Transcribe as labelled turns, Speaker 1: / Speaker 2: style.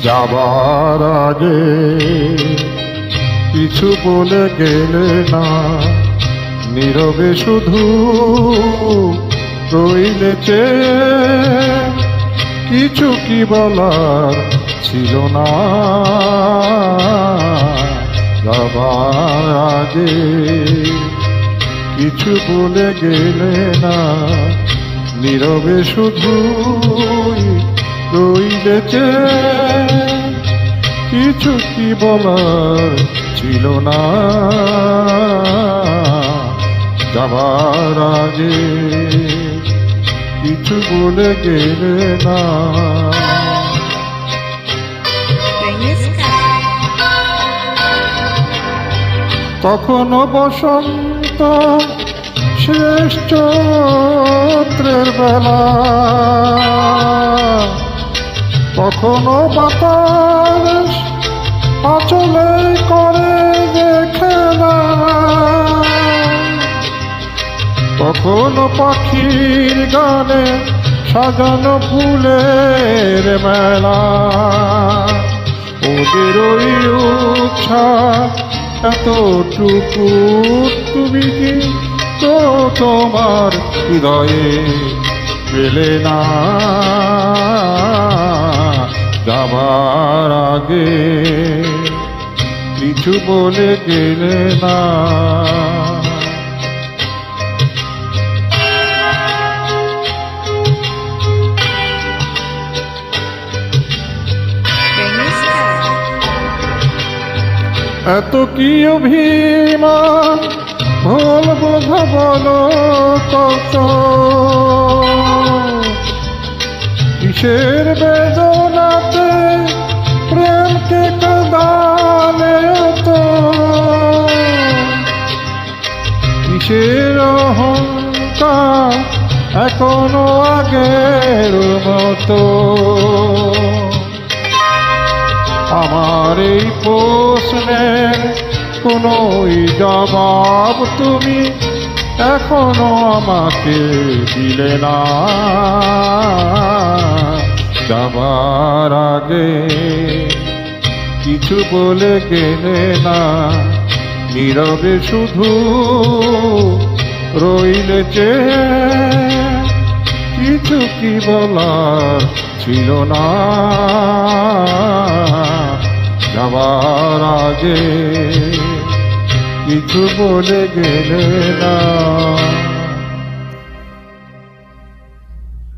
Speaker 1: যাবার আগে কিছু বলে গেলে না, নীরবে শুধু রইলে চেয়ে। কিছু কি বলার ছিল না, যাবার আগে কিছু বলে গেলে না, নীরবে শুধু রইলে চেয়ে। কিছু কি বলার ছিল না, যাবার আগে কিছু বলে গেলে না। তখনও বসন্ত শেষ চৈত্রের বেলা, তখনও বাতাস আঁচলে করে যে খেলা, তখনও পাখির গানে সাজানো ফুলের মেলা। ওদের ওই উচ্ছ্বাস এতটুকু তুমি কি তো তোমার হৃদয়ে পেলে না, যাবার আগে কিছু বলে গেলে না। এত কি অভিমান ভুল বোঝা বলো কত, কিসের বেদনাতে প্রেমকে কাঁদালে তো, কিসের অহংকার এখনো আগের মতো। আমার এই প্রশ্নের কোনোই জবাব তুমি এখনো আমাকে দিলে না, যাবার আগে কিছু বলে গেলে না, নীরবে শুধু রইলে চেয়ে। কিছু কি বলার ছিল না, যাবার আগে কিছু বলে গেলে না।